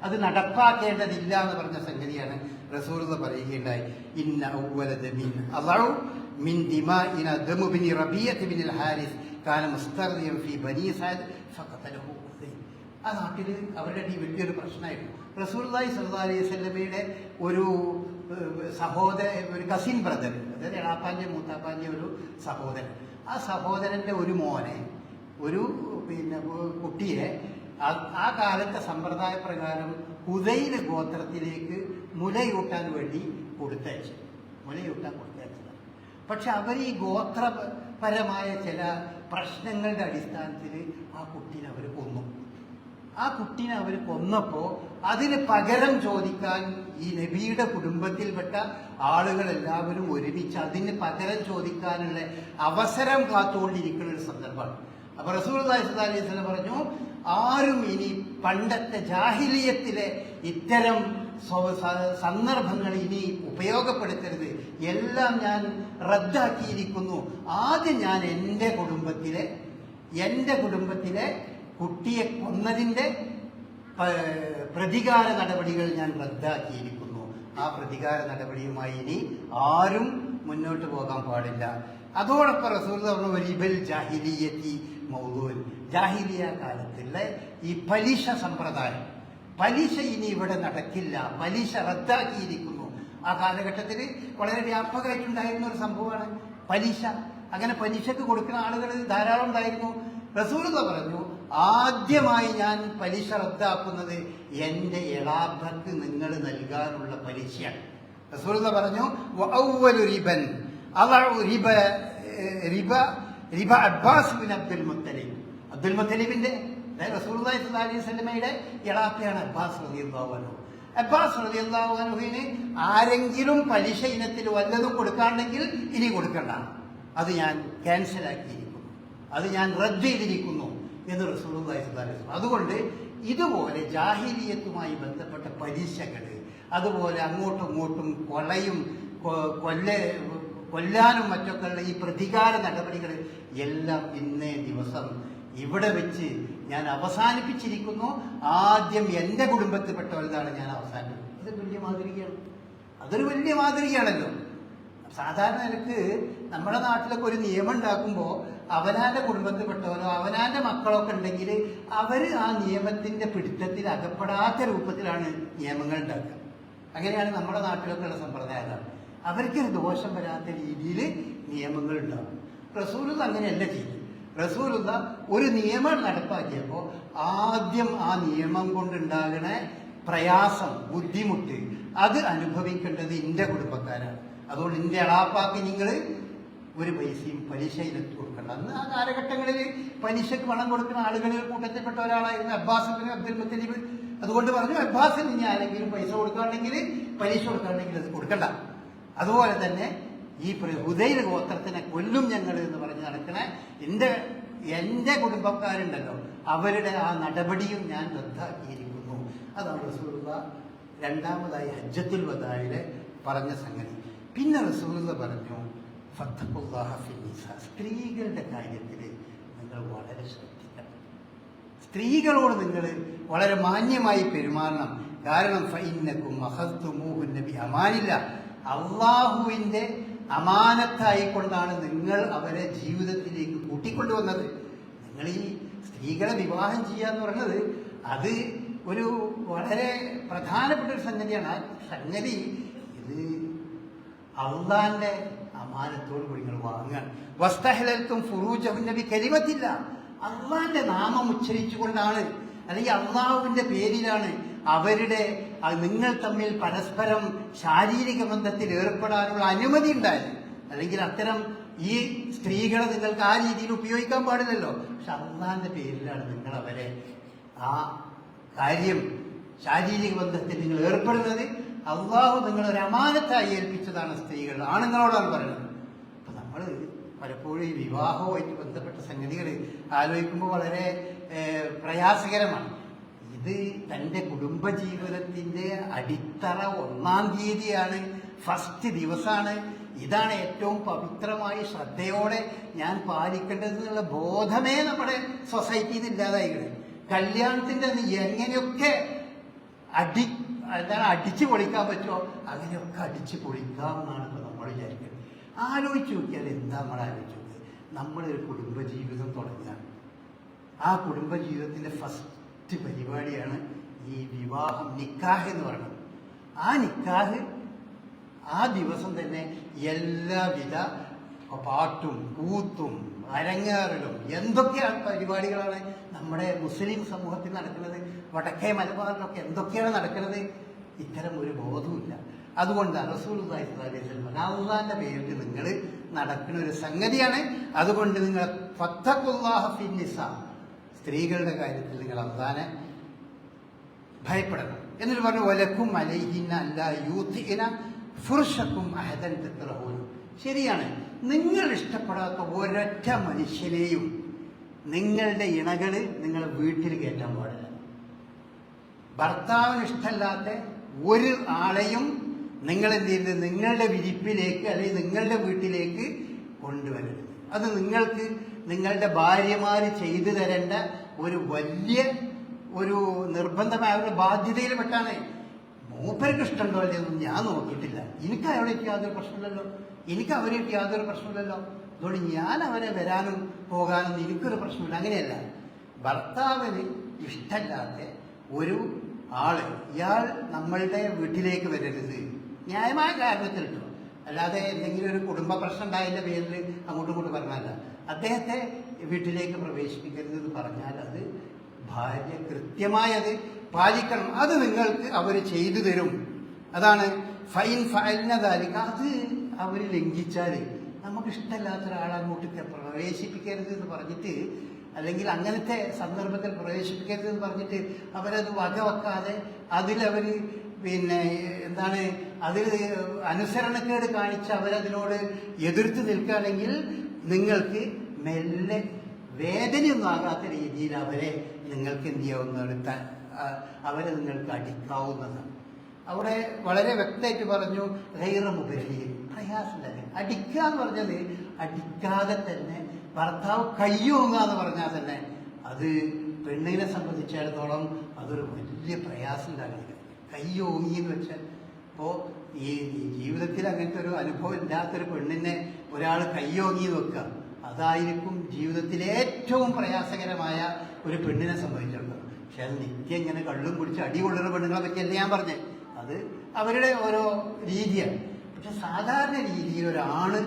അത് നടപ്പാക്കേണ്ടതില്ല എന്ന് പറഞ്ഞ സംഗതിയാണ് റസൂലുള്ളാഹി പറയുകയുണ്ടായി. ഇന്ന അവ്വല ദമിൻ അളഉ മിൻ ദിമാഇന ദമു ബിൻ റബീഅത്ത് ബിൻ അൽ ഹാരിസ് കാന മുസ്തർദിയൻ ഫി ബനി സഅദ് ഫഖതലഹു ഹുസൈൻ. ആ നാട്ടിൽ അവരുടെ വലിയൊരു പ്രശ്നമായിരുന്നു. റസൂലുള്ളാഹി സ്വല്ലല്ലാഹു അലൈഹി വസല്ലമയുടെ ഒരു കസിൻ ബ്രദർ, അതായത് എളാപ്പാൻ്റെ മൂത്താപ്പാൻ്റെ ഒരു സഹോദരൻ. ആ സഹോദരൻ്റെ ഒരു മോനെ, ഒരു കുട്ടിയെ ആ കാലത്തെ സമ്പ്രദായ പ്രകാരം ഹുദൈൽ ഗോത്രത്തിലേക്ക് മുലയൂട്ടാൻ വേണ്ടി കൊടുത്തയച്ചതാണ്. പക്ഷെ അവർ ഈ ഗോത്രപരമായ ചില പ്രശ്നങ്ങളുടെ അടിസ്ഥാനത്തിൽ ആ കുട്ടീനെ അവർ കൊന്നു. ആ കുട്ടീനെ അവർ കൊന്നപ്പോൾ അതിന് പകരം ചോദിക്കാൻ ഈ നബിയുടെ കുടുംബത്തിൽപ്പെട്ട ആളുകൾ എല്ലാവരും ഒരുമിച്ച് അതിന് പകരം ചോദിക്കാനുള്ള അവസരം കാത്തുകൊണ്ടിരിക്കുന്ന ഒരു സന്ദർഭമാണ്. അപ്പൊ റസൂലുള്ളാഹി സ്വല്ലല്ലാഹു അലൈഹി വസല്ലം പറഞ്ഞു, ആരും ഇനി പണ്ടത്തെ ജാഹിലിയത്തിലെ ഇത്തരം സന്ദർഭങ്ങൾ ഇനി ഉപയോഗപ്പെടുത്തരുത്, എല്ലാം ഞാൻ റദ്ദാക്കിയിരിക്കുന്നു. ആദ്യം ഞാൻ എൻ്റെ കുടുംബത്തിലെ കുട്ടിയെ കൊന്നതിൻ്റെ പ്രതികാര നടപടികൾ ഞാൻ റദ്ദാക്കിയിരിക്കുന്നു. ആ പ്രതികാര നടപടിയുമായി ഇനി ആരും മുന്നോട്ട് പോകാൻ പാടില്ല. അതോടൊപ്പം റസൂൽ പറഞ്ഞു, റിബൽ ജാഹിലിയത്തി മൗദൂൻ, ജാഹിലിയ കാലത്തുള്ള ഈ പലിശ സമ്പ്രദായം, പലിശ ഇനി ഇവിടെ നടക്കില്ല, പലിശ റദ്ദാക്കിയിരിക്കുന്നു. ആ കാലഘട്ടത്തിൽ വളരെ വ്യാപകമായിട്ടുണ്ടായിരുന്ന ഒരു സംഭവമാണ് പലിശ. അങ്ങനെ പലിശക്ക് കൊടുക്കുന്ന ആളുകൾ ധാരാളം ഉണ്ടായിരുന്നു. റസൂലുള്ളാഹി പറഞ്ഞു, ആദ്യമായി ഞാൻ പലിശ റദ്ദാക്കുന്നത് എൻ്റെ എളാപ്പക്ക് നിങ്ങൾ നൽകാനുള്ള പലിശയാണ്. റസൂലുള്ളാഹി പറഞ്ഞു, വഅവ്വലു റിബൻ റിബ അബ്ബാസ് ബിൻ അബ്ദുൽ മുത്തലിബിന്റെ റസൂലുള്ളാഹി സ്വല്ലല്ലാഹു അലൈഹി വസല്ലമയുടെ എളാപ്പയാണ് അബ്ബാസ് റളിയല്ലാഹു അൻഹു. അബ്ബാസ് റളിയല്ലാഹു അൻഹുവിന് ആരെങ്കിലും പലിശ ഇനത്തിൽ വല്ലതും കൊടുക്കാണ്ടെങ്കിൽ ഇനി കൊടുക്കണ്ട, അത് ഞാൻ ക്യാൻസലാക്കിയിരിക്കുന്നു, അത് ഞാൻ റദ്ദ് ചെയ്തിരിക്കുന്നു എന്ന് റസൂലുള്ളാഹി സ്വല്ലല്ലാഹു അലൈഹി വസല്ലം. അതുകൊണ്ട് ഇതുപോലെ ജാഹിലിയത്തുമായി ബന്ധപ്പെട്ട പലിശകൾ, അതുപോലെ അങ്ങോട്ടും ഇങ്ങോട്ടും കൊല്ലാനും മറ്റൊക്കെയുള്ള ഈ പ്രതികാര നടപടികൾ എല്ലാം ഇന്നേ ദിവസം ഇവിടെ വെച്ച് ഞാൻ അവസാനിപ്പിച്ചിരിക്കുന്നു. ആദ്യം എൻ്റെ കുടുംബത്തിൽപ്പെട്ടവരാണ് ഞാൻ അവസാനിപ്പിക്കുന്നത്. അതൊരു വലിയ മാതൃകയാണ്, അതൊരു വലിയ മാതൃകയാണല്ലോ. സാധാരണ നിലക്ക് നമ്മുടെ നാട്ടിലൊക്കെ ഒരു നിയമം ഉണ്ടാക്കുമ്പോൾ അവനാന്റെ കുടുംബത്തിൽപ്പെട്ടവരോ അവനാന്റെ മക്കളൊക്കെ ഉണ്ടെങ്കിൽ അവർ ആ നിയമത്തിന്റെ പിടുത്തത്തിൽ അകപ്പെടാത്ത രൂപത്തിലാണ് നിയമങ്ങൾ ഉണ്ടാക്കുക. അങ്ങനെയാണ് നമ്മുടെ നാട്ടിലൊക്കെ ഉള്ള സമ്പ്രദായം. അവർക്കൊരു ദോഷം വരാത്ത രീതിയിൽ നിയമങ്ങൾ ഉണ്ടാകും. റസൂലുള്ളാഹി അങ്ങനെയല്ല ചെയ്തത്. റസൂലുള്ളാഹി ഒരു നിയമം നടപ്പാക്കിയപ്പോൾ ആദ്യം ആ നിയമം കൊണ്ടുണ്ടാകുന്ന പ്രയാസം, ബുദ്ധിമുട്ട് അത് അനുഭവിക്കേണ്ടത് എൻ്റെ കുടുംബക്കാരാണ്. അതുകൊണ്ട് എൻ്റെ എളാപ്പാക്ക് നിങ്ങൾ ഒരു പൈസയും പലിശ ഇനത്ത് കൊടുക്കണ്ട. അന്ന് ആ കാലഘട്ടങ്ങളിൽ പലിശക്ക് പണം കൊടുക്കുന്ന ആളുകളിൽ കൂട്ടത്തിൽപ്പെട്ട ഒരാളായിരുന്നു അബ്ബാസ് ബിൻ അബ്ദുൽ മുത്തലിബ്. അതുകൊണ്ട് പറഞ്ഞു, അബ്ബാസിന് ഇനി ആരെങ്കിലും പൈസ കൊടുക്കാണെങ്കിൽ പലിശ കൊടുക്കാണെങ്കിൽ അത് കൊടുക്കണ്ട. അതുപോലെ തന്നെ ഈ ഹുദൈൽ ഗോത്രത്തിനെ കൊല്ലും ഞങ്ങൾ എന്ന് പറഞ്ഞ് നടക്കണ എൻ്റെ കുടുംബക്കാരുണ്ടല്ലോ, അവരുടെ ആ നടപടിയും ഞാൻ റദ്ദാക്കിയിരിക്കുന്നു. അതാണ് റസൂലുള്ളാഹി രണ്ടാമതായി ഹജ്ജത്തുൽ വദാഇലെ പറഞ്ഞ സംഗതി. പിന്നെ റസൂലുള്ളാഹി പറഞ്ഞു, ഫത്തഖുല്ലാഹ ഫിന്നിസാ, സ്ത്രീകളുടെ കാര്യത്തിൽ നിങ്ങൾ വളരെ ശ്രദ്ധിക്കണം, സ്ത്രീകളോട് നിങ്ങൾ വളരെ മാന്യമായി പെരുമാറണം. കാരണം ഫഇന്നകും അഖദ്തുമൂഹുന്ന ബിഅമാനില്ല, അള്ളാഹുവിൻ്റെ അമാനത്തായിക്കൊണ്ടാണ് നിങ്ങൾ അവരെ ജീവിതത്തിലേക്ക് കൂട്ടിക്കൊണ്ടുവന്നത്. നിങ്ങൾ ഈ സ്ത്രീകളെ വിവാഹം ചെയ്യാന്ന് പറയുന്നത് അത് ഒരു വളരെ പ്രധാനപ്പെട്ട ഒരു സംഗതിയാണ്. ആ സംഗതി ഇത് അള്ളാന്റെ അമാനത്തോട് കൂടി നിങ്ങൾ വാങ്ങുകയാണ്. വസ്തഹലൽത്തും ഫുറൂജഹുന്ന ബികലിമത്തില്ല, അള്ളാന്റെ നാമം ഉച്ചരിച്ചുകൊണ്ടാണ്, അല്ലെങ്കിൽ അള്ളാഹുവിന്റെ പേരിലാണ് അവരുടെ നിങ്ങൾ തമ്മിൽ പരസ്പരം ശാരീരിക ബന്ധത്തിൽ ഏർപ്പെടാനുള്ള അനുമതി ഉണ്ടായത്. അല്ലെങ്കിൽ അത്തരം ഈ സ്ത്രീകളെ നിങ്ങൾക്ക് ആ രീതിയിൽ ഉപയോഗിക്കാൻ പാടില്ലല്ലോ. പക്ഷെ അള്ളാന്റെ പേരിലാണ് നിങ്ങൾ അവരെ ആ കാര്യം ശാരീരിക ബന്ധത്തിൽ നിങ്ങൾ ഏർപ്പെടുന്നത്. അള്ളാഹു നിങ്ങളൊരു അമാനത്തായി ഏൽപ്പിച്ചതാണ് സ്ത്രീകൾ. ആണുങ്ങളോടാണ് പറയുന്നത്. അപ്പൊ നമ്മൾ പലപ്പോഴും ഈ വിവാഹവുമായിട്ട് ബന്ധപ്പെട്ട സംഗതികൾ ആലോചിക്കുമ്പോൾ വളരെ പ്രയാസകരമാണ്. ഇത് തൻ്റെ കുടുംബജീവിതത്തിൻ്റെ അടിത്തറ 1-ാം തീയതിയാണ്, ഫസ്റ്റ് ദിവസമാണ്. ഇതാണ് ഏറ്റവും പവിത്രമായി ശ്രദ്ധയോടെ ഞാൻ പാലിക്കേണ്ടതെന്നുള്ള ബോധമേ നമ്മുടെ സൊസൈറ്റിയിൽ ഇല്ലാതായിക്കണേ. കല്യാണത്തിൻ്റെ എങ്ങനെയൊക്കെ അടിച്ചു പൊളിക്കാൻ പറ്റുമോ അങ്ങനെയൊക്കെ അടിച്ചു പൊളിക്കാം എന്നാണ് ഇപ്പോൾ നമ്മൾ വിചാരിക്കുന്നത്. ആലോചിച്ച് നോക്കിയാൽ എന്താ നമ്മൾ ആലോചിച്ച് നോക്കിയത്? നമ്മളൊരു കുടുംബജീവിതം തുടങ്ങുകയാണ്. ആ കുടുംബജീവിതത്തിൻ്റെ ഫസ്റ്റ് പരിപാടിയാണ് ഈ വിവാഹം, നിക്കാഹ് എന്ന് പറയുന്നത്. ആ നിക്കാഹ് ആ ദിവസം തന്നെ എല്ലാവിധ പാട്ടും കൂത്തും അരങ്ങേറലും എന്തൊക്കെയാണ് പരിപാടികളാണ് നമ്മുടെ മുസ്ലിം സമൂഹത്തിൽ നടക്കുന്നത്. വടക്കേ മലബാറിലൊക്കെ എന്തൊക്കെയാണ് നടക്കുന്നത്, ഇത്തരം ഒരു ബോധവുമില്ല. അതുകൊണ്ടാണ് റസൂലുള്ളാഹി സ്വല്ലല്ലാഹു അലൈഹി വസല്ലം അല്ലാഹുവിന്റെ പേരിൽ നിങ്ങൾ നടക്കുന്ന ഒരു സംഗതിയാണ്. അതുകൊണ്ട് നിങ്ങൾ ഫത്തഖുല്ലാഹ ഫിന്നിസാ, സ്ത്രീകളുടെ കാര്യത്തിൽ നിങ്ങൾ അള്ളാനെ ഭയപ്പെടണം. എന്നിട്ട് പറഞ്ഞു വലക്കും അലൈഹിന്ന അല്ല യൂത്തിന ഫുർഷക്കും അഹദൻ തക്റഹൂൻ. ശരിയാണ്, നിങ്ങൾ ഇഷ്ടപ്പെടാത്ത ഒരൊറ്റ മനുഷ്യനെയും നിങ്ങളുടെ ഇണകള് നിങ്ങളെ വീട്ടിൽ കയറ്റാൻ പാടില്ല. ഭർത്താവിന് ഇഷ്ടമല്ലാത്ത ഒരു ആളെയും നിങ്ങൾ എന്ത് ചെയ്യരുത്, നിങ്ങളുടെ വിരിപ്പിലേക്ക് അല്ലെങ്കിൽ നിങ്ങളുടെ വീട്ടിലേക്ക് കൊണ്ടുവരരുത്. അത് നിങ്ങൾക്ക് നിങ്ങളുടെ ഭാര്യമാര് ചെയ്തു തരേണ്ട ഒരു വലിയ ഒരു നിർബന്ധമായ ഒരു ബാധ്യതയിൽപ്പെട്ടാണ്. മൂപ്പർക്ക് ഇഷ്ടമുണ്ടോ അല്ലെന്നും ഞാൻ നോക്കിയിട്ടില്ല. എനിക്ക് അയാളേക്ക് യാതൊരു പ്രശ്നമില്ലല്ലോ, എനിക്ക് അവരേക്ക് യാതൊരു പ്രശ്നമില്ലല്ലോ. അതുകൊണ്ട് ഞാൻ അവരെ വരാനും പോകാനും എനിക്കൊരു പ്രശ്നമില്ല. അങ്ങനെയല്ല, ഭർത്താവിന് ഇഷ്ടമില്ലാത്ത ഒരു ആള് ഇയാൾ നമ്മളുടെ വീട്ടിലേക്ക് വരരുത്, ന്യായമായ കാരണത്തിൽ കിട്ടും. അല്ലാതെ എന്തെങ്കിലും ഒരു കുടുംബ പ്രശ്നം ഉണ്ടായതിന്റെ പേരിൽ അങ്ങോട്ടും ഇങ്ങോട്ടും പറഞ്ഞല്ല. അദ്ദേഹത്തെ വീട്ടിലേക്ക് പ്രവേശിപ്പിക്കരുത് എന്ന് പറഞ്ഞാൽ അത് ഭാര്യ കൃത്യമായി അത് പാലിക്കണം. അത് നിങ്ങൾക്ക് അവർ ചെയ്തു തരും. അതാണ് ഫൈൻ ഫൈനതാലിക്ക. അത് അവർ ലംഘിച്ചാൽ നമുക്ക് ഇഷ്ടമില്ലാത്ത ഒരാളെ അങ്ങോട്ട് പ്രവേശിപ്പിക്കരുത് എന്ന് പറഞ്ഞിട്ട്, അല്ലെങ്കിൽ അങ്ങനത്തെ സന്ദർഭത്തിൽ പ്രവേശിപ്പിക്കരുത് എന്ന് പറഞ്ഞിട്ട് അവരത് വകവെക്കാതെ അതിലവർ എന്താണ് അതിൽ അനുസരണക്കേട് കാണിച്ച് അവരതിനോട് എതിർത്ത് നിൽക്കുകയാണെങ്കിൽ നിങ്ങൾക്ക് മെല്ലെ വേദനയൊന്നും ആകാത്ത രീതിയിൽ അവരെ നിങ്ങൾക്ക് എന്ത് ചെയ്യാവുന്നതാണ്, അവരെ നിങ്ങൾക്ക് അടിക്കാവുന്നതാണ്. അവിടെ വളരെ വ്യക്തമായിട്ട് പറഞ്ഞു ഗൈറമുപരി, പ്രയാസമില്ല. അടിക്കുക എന്ന് പറഞ്ഞത് അടിക്കാതെ തന്നെ ഭർത്താവ് കയ്യോങ്ങുക എന്ന് പറഞ്ഞാൽ തന്നെ അത് പെണ്ണിനെ സംബന്ധിച്ചിടത്തോളം അതൊരു വലിയ പ്രയാസം ഉണ്ടാകുന്നത്. കയ്യോങ്ങി എന്ന് വെച്ചാൽ ഇപ്പോൾ ഈ ജീവിതത്തിൽ അങ്ങനത്തെ ഒരു അനുഭവം ഇല്ലാത്തൊരു പെണ്ണിനെ ഒരാൾ കയ്യോങ്ങി വെക്കുക, അതായിരിക്കും ജീവിതത്തിലെ ഏറ്റവും പ്രയാസകരമായ ഒരു പെണ്ണിനെ സംബന്ധിച്ചിടത്തോളം. പക്ഷെ അത് നിത്യം ഇങ്ങനെ കള്ളും കുടിച്ച് അടികൊള്ളുന്ന പെണ്ണുങ്ങളെ പറ്റിയല്ല ഞാൻ പറഞ്ഞത്, അത് അവരുടെ ഓരോ രീതിയാണ്. പക്ഷെ സാധാരണ രീതിയിൽ ഒരാണ്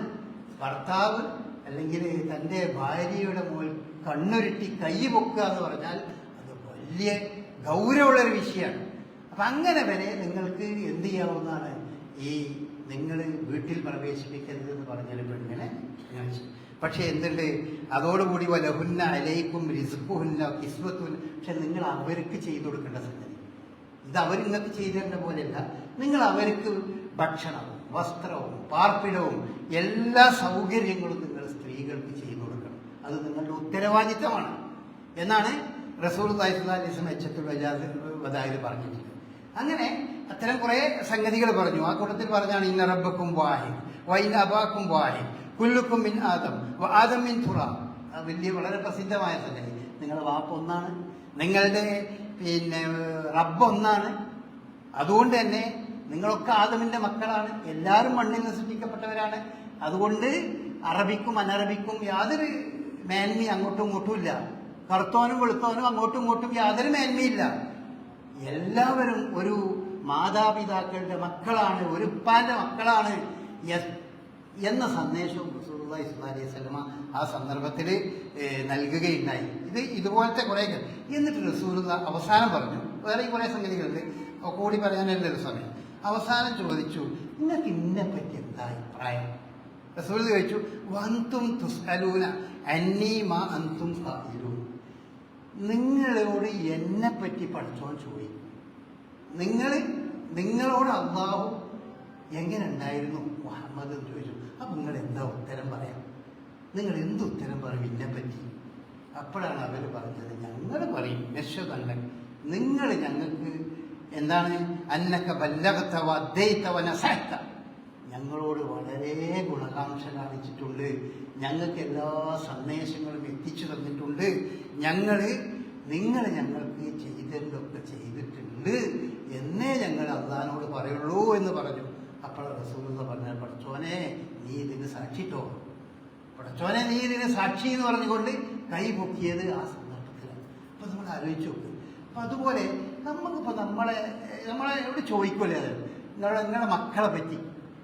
ഭർത്താവ് അല്ലെങ്കിൽ തൻ്റെ ഭാര്യയുടെ മുകളിൽ കണ്ണുരുട്ടി കൈ പൊക്കുക എന്ന് പറഞ്ഞാൽ അത് വലിയ ഗൗരവമുള്ളൊരു വിഷയമാണ്. അപ്പം അങ്ങനെ വരെ നിങ്ങൾക്ക് എന്ത് ചെയ്യാവുന്നതാണ്, ഈ നിങ്ങൾ വീട്ടിൽ പ്രവേശിപ്പിക്കരുത് എന്ന് പറഞ്ഞാൽ പെണ്ണിനെ. പക്ഷെ എന്തുണ്ട്, അതോടുകൂടി വലഹുന്ന അലൈക്കും റിസ്ഖുഹുന്ന കിസ്വത്തുഹുന്ന. പക്ഷെ നിങ്ങൾ അവർക്ക് ചെയ്തു കൊടുക്കേണ്ട സംഗതി ഇത് അവർ നിങ്ങൾക്ക് ചെയ്തു തരുന്ന പോലെയല്ല. നിങ്ങൾ അവർക്ക് ഭക്ഷണവും വസ്ത്രവും പാർപ്പിടവും എല്ലാ സൗകര്യങ്ങളും നിങ്ങൾ സ്ത്രീകൾക്ക് ചെയ്തു കൊടുക്കണം. അത് നിങ്ങളുടെ ഉത്തരവാദിത്തമാണ് എന്നാണ് റസൂലുള്ളാഹി സ്വല്ലല്ലാഹു അലൈഹി വസല്ലം എച്ചത്തുൽ വദാഇൽ പറഞ്ഞിട്ടുള്ളത്. അങ്ങനെ അത്തരം കുറെ സംഗതികൾ പറഞ്ഞു. ആ കൂട്ടത്തിൽ പറഞ്ഞാണ് ഇന്ന റബ്ബക്കും വാഹിദ് വഇൻ അബാക്കും വാഹിദ് കുല്ലുക്കും മിൻ ആദം വ ആദം മിൻ തുറാബ്. വലിയ വളരെ പ്രസിദ്ധമായ സംഗതി. നിങ്ങളുടെ വാപ്പ ഒന്നാണ്, നിങ്ങളുടെ റബ്ബ് ഒന്നാണ്. അതുകൊണ്ട് തന്നെ നിങ്ങളൊക്കെ ആദമിന്റെ മക്കളാണ്, എല്ലാവരും മണ്ണിൽ നിന്ന് സൃഷ്ടിക്കപ്പെട്ടവരാണ്. അതുകൊണ്ട് അറബിക്കും അനറബിക്കും യാതൊരു മേന്മയും അങ്ങോട്ടും ഇങ്ങോട്ടും ഇല്ല. കറുത്തോനും വെളുത്തോനും അങ്ങോട്ടും ഇങ്ങോട്ടും യാതൊരു മേന്മയില്ല. എല്ലാവരും ഒരു മാതാപിതാക്കളുടെ മക്കളാണ്, ഒരു ഉപ്പാന്റെ മക്കളാണ് എന്ന സന്ദേശവും റസൂലുള്ളാഹി സ്വല്ലല്ലാഹു അലൈഹി വസല്ലമ ആ സന്ദർഭത്തിൽ നൽകുകയുണ്ടായി. ഇതുപോലത്തെ കുറേ. എന്നിട്ട് റസൂലുള്ളാഹി അവസാനം പറഞ്ഞു, വേറെ കുറേ സംഗതികളുണ്ട്, കൂടി പറയാനല്ല ഒരു സമയം. അവസാനം ചോദിച്ചു, നിങ്ങൾക്ക് ഇതിനെപ്പറ്റി എന്താ അഭിപ്രായം? റസൂൽ ചോദിച്ചു, വന്തും തുസ്അലൂന അന്നീ മാ അന്തും ഖായിലൂൻ. നിങ്ങളോട് എന്നെപ്പറ്റി പഠിച്ചോൻ ചോദിക്കും. നിങ്ങളോട് അല്ലാഹു എങ്ങനെ ഉണ്ടായിരുന്നു മുഹമ്മദ് എന്ന് ചോദിച്ചു. അപ്പം നിങ്ങൾ എന്താ ഉത്തരം പറയാം? നിങ്ങൾ എന്ത് ഉത്തരം പറയും ഇതിനെപ്പറ്റി? അപ്പോഴാണ് അവർ പറഞ്ഞത്, ഞങ്ങൾ പറയും യശ്വതങ്ങൾ, നിങ്ങൾ ഞങ്ങൾക്ക് എന്താണ് അന്നക ബല്ലഗത വഅദ്ദൈത വനസഹത, ഞങ്ങളോട് വളരെ ഗുണകാംക്ഷ കാണിച്ചിട്ടുണ്ട്, ഞങ്ങൾക്ക് എല്ലാ സന്ദേശങ്ങളും എത്തിച്ചു തന്നിട്ടുണ്ട്, നിങ്ങൾ ഞങ്ങൾക്ക് ചെയ്തതിലൊക്കെ ചെയ്തിട്ടുണ്ട് എന്നേ ഞങ്ങൾ അള്ളാഹിനോട് പറയുള്ളൂ എന്ന് പറഞ്ഞു. അപ്പോൾ റസൂലുള്ളാഹി പറഞ്ഞാൽ, പടച്ചോനെ നീ ഇതിന് സാക്ഷിട്ടോ, പടച്ചോനെ നീ ഇതിന് സാക്ഷി എന്ന് പറഞ്ഞുകൊണ്ട് കൈ പൊക്കിയത് ആ സന്ദർഭത്തിലാണ്. അപ്പൊ നമ്മൾ ആലോചിച്ച് നോക്ക്. അപ്പൊ അതുപോലെ നമുക്കിപ്പോൾ നമ്മളെ എവിടെ ചോദിക്കൂലേ, അത് നിങ്ങളുടെ മക്കളെ പറ്റി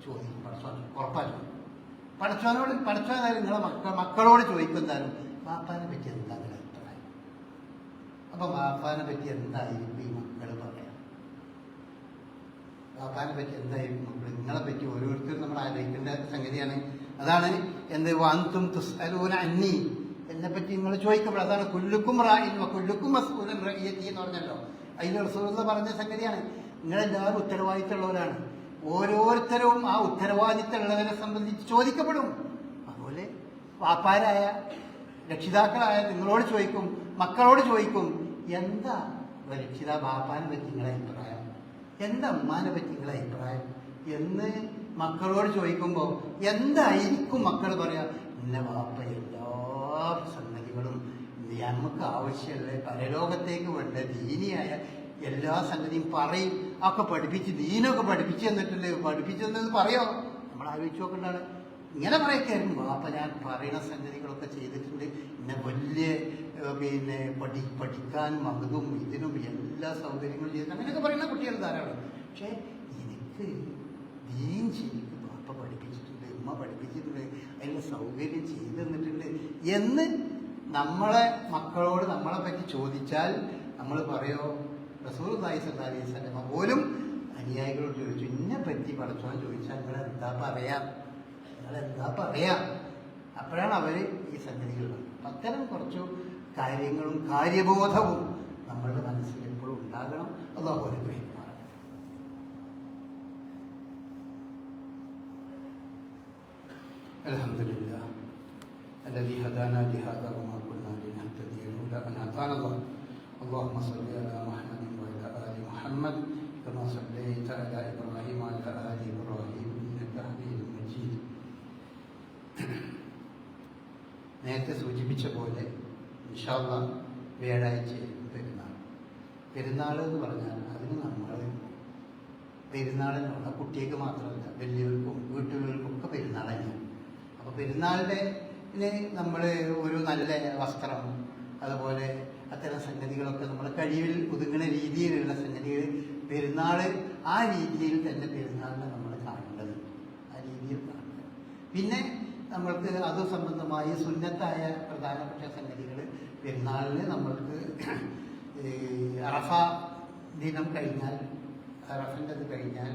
ചോദിക്കും പടച്ചോൻ, ഉറപ്പായിട്ടും പടച്ചോനായാലും നിങ്ങളെ മക്കളോട് ചോദിക്കുന്നതാലും വാപ്പാനെ പറ്റി എന്താ നിങ്ങളുടെ അഭിപ്രായം? അപ്പൊ വാപ്പാനെ പറ്റി എന്തായിരിക്കും ഈ മക്കൾ പറയാം? വാപ്പാനെ പറ്റി എന്തായിരിക്കും മക്കൾ? നിങ്ങളെ പറ്റി ഓരോരുത്തരും നമ്മൾ ആലോചിക്കേണ്ട സംഗതിയാണ്. അതാണ് എന്ത് വന്തും തുസ്അലൂന അന്നി, എന്നെ പറ്റി നിങ്ങൾ ചോദിക്കപ്പെടും. അതാണ് കുല്ലുക്കും റാഇൻ വ കുല്ലുക്കും മസ്ഊലൻ റഇയത്തി എന്ന് പറഞ്ഞല്ലോ. അതിൽ റസൂലുള്ള പറഞ്ഞ സംഗതിയാണ്, നിങ്ങളെല്ലാവരും ഉത്തരവാദിത്തമുള്ളവരാണ്, ഓരോരുത്തരും ആ ഉത്തരവാദിത്തമുള്ളവരെ സംബന്ധിച്ച് ചോദിക്കപ്പെടും. അതുപോലെ വാപ്പാരായ രക്ഷിതാക്കളായ നിങ്ങളോട് ചോദിക്കും, മക്കളോട് ചോദിക്കും, എന്താ രക്ഷിതാ ബാപ്പാനെ പറ്റി നിങ്ങളെ അഭിപ്രായം, എന്താ അമ്മാനെ പറ്റി നിങ്ങളെ അഭിപ്രായം എന്ന് മക്കളോട് ചോദിക്കുമ്പോൾ എന്തായിരിക്കും മക്കൾ പറയാ? ഇന്ന വാപ്പ എല്ലാ സംഗതികളും നമുക്ക് ആവശ്യമുള്ള പരലോകത്തേക്ക് വേണ്ട ദീനിയായ എല്ലാ സംഗതിയും പറയും. ഒക്കെ പഠിപ്പിച്ച് ദീനൊക്കെ പഠിപ്പിച്ചു തന്നിട്ടുണ്ട്, പഠിപ്പിച്ചു തന്നത് പറയോ? നമ്മൾ ആലോചിച്ച് നോക്കേണ്ടതാണ്. ഇങ്ങനെ പറയൊക്കെയായിരുന്നു, വാപ്പ ഞാൻ പറയുന്ന സംഗതികളൊക്കെ ചെയ്തിട്ടുണ്ട്, പിന്നെ വലിയ പഠിക്കാനും അതും ഇതിനും എല്ലാ സൗകര്യങ്ങളും ചെയ്തിട്ട് അങ്ങനെയൊക്കെ പറയുന്ന കുട്ടികൾ ധാരാളം. പക്ഷേ എനിക്ക് ദീൻ ശരിക്കും വാപ്പ പഠിപ്പിച്ചിട്ടുണ്ട്, ഉമ്മ പഠിപ്പിച്ചിട്ടുണ്ട്, അതിനുള്ള സൗകര്യം ചെയ്തു തന്നിട്ടുണ്ട് എന്ന് നമ്മളെ മക്കളോട് നമ്മളെ പറ്റി ചോദിച്ചാൽ നമ്മൾ പറയോ? റസൂലുള്ളാഹി സ്വല്ലല്ലാഹി അലൈഹി വസല്ലം പോലും അനുയായികളോട് ചോദിച്ചു, ഇന്നെ പറ്റി പഠിച്ചോൻ ചോദിച്ചാൽ നിങ്ങളെന്താ പറയാ? അപ്പോഴാണ് അവര് ഈ സംഗതികൾ. അത്തരം കുറച്ചു കാര്യങ്ങളും കാര്യബോധവും നമ്മളുടെ മനസ്സിൽ എപ്പോഴും ഉണ്ടാകണം. അല്ലാഹു അനുഗ്രഹിക്കുമാറാകട്ടെ. അൽഹംദുലില്ലാഹ് الذي هدانا لهذا وما كنا لنهتدي لولا أن هدانا الله. اللهم صل على محمد وعلى آل محمد كما صليت على إبراهيم وعلى آل إبراهيم إنك حميد مجيد. നേരത്തെ സൂചിപ്പിച്ച പോലെ ഇൻഷാ അല്ലാഹ് വ്യാഴാഴ്ച പെരുന്നാൾ എന്ന് പറഞ്ഞാൽ അതിന് നമ്മൾ പെരുന്നാളിനുള്ള കുട്ടികൾക്ക് മാത്രമല്ല വലിയവർക്കും വീട്ടുകാർക്കും ഒക്കെ പെരുന്നാൾ തന്നെയാണ്. അപ്പോൾ പെരുന്നാളിൻ്റെ നമ്മൾ ഒരു നല്ല വസ്ത്രം, അതുപോലെ അത്തരം സംഗതികളൊക്കെ നമ്മുടെ കഴിവിൽ ഒതുങ്ങുന്ന രീതിയിലുള്ള സംഗതികൾ പെരുന്നാൾ ആ രീതിയിൽ തന്നെ പെരുന്നാളിനെ നമ്മൾ കാണേണ്ടത്, ആ രീതിയിൽ കാണേണ്ടത്. പിന്നെ നമ്മൾക്ക് അത് സംബന്ധമായി സുന്നത്തായ പ്രധാനപ്പെട്ട സംഗതികൾ പെരുന്നാളിന് നമ്മൾക്ക് അറഫ ദിനം കഴിഞ്ഞാൽ, അറഫൻ്റെ അത് കഴിഞ്ഞാൽ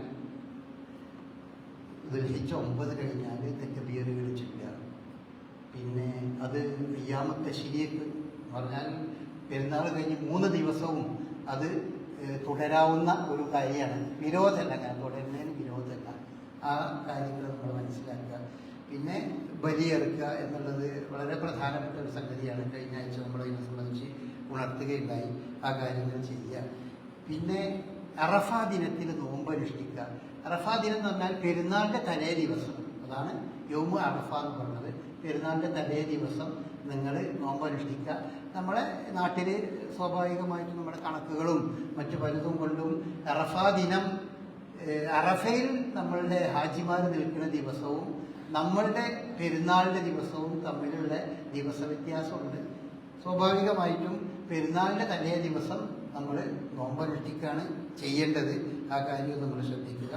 ദുൽഹിജ്ജ 9 കഴിഞ്ഞാൽ തക്ബീറുകൾ ചൊല്ലുക. പിന്നെ അത് അയ്യാമത്തെ ശരീഅത്ത് എന്ന് പറഞ്ഞാൽ പെരുന്നാൾ കഴിഞ്ഞ് 3 ദിവസവും അത് തുടരാവുന്ന ഒരു കാര്യമാണ്. വിരോധമല്ല, അങ്ങനെ തുടരുന്നതിന് വിരോധമല്ല. ആ കാര്യങ്ങൾ നമ്മൾ മനസ്സിലാക്കുക. പിന്നെ ബലിയെറുക്കുക എന്നുള്ളത് വളരെ പ്രധാനപ്പെട്ട ഒരു സംഗതിയാണ്. കഴിഞ്ഞ ആഴ്ച നമ്മളതിനെ സംബന്ധിച്ച് ഉണർത്തുകയുണ്ടായി. ആ കാര്യങ്ങൾ ചെയ്യുക. പിന്നെ അറഫാ ദിനത്തിൽ നോമ്പ് അനുഷ്ഠിക്കുക. അറഫാ ദിനം എന്ന് പറഞ്ഞാൽ പെരുന്നാളിൻ്റെ തലേ ദിവസം, അതാണ് യൗമു അറഫ എന്ന് പറഞ്ഞത്. പെരുന്നാളിൻ്റെ തലേ ദിവസം നിങ്ങൾ നോമ്പ് അനുഷ്ഠിക്കുക. നമ്മുടെ നാട്ടിൽ സ്വാഭാവികമായിട്ടും നമ്മുടെ കണക്കുകളും മറ്റു പലതും കൊണ്ടും അറഫാ ദിനം, അറഫയിൽ നമ്മളുടെ ഹാജിമാർ നിൽക്കുന്ന ദിവസവും നമ്മളുടെ പെരുന്നാളിൻ്റെ ദിവസവും തമ്മിലുള്ള ദിവസ വ്യത്യാസമുണ്ട്. സ്വാഭാവികമായിട്ടും പെരുന്നാളിൻ്റെ തലേ ദിവസം നമ്മൾ നോമ്പനുഷ്ഠിക്കുകയാണ് ചെയ്യേണ്ടത്. ആ കാര്യം നമ്മൾ ശ്രദ്ധിക്കുക.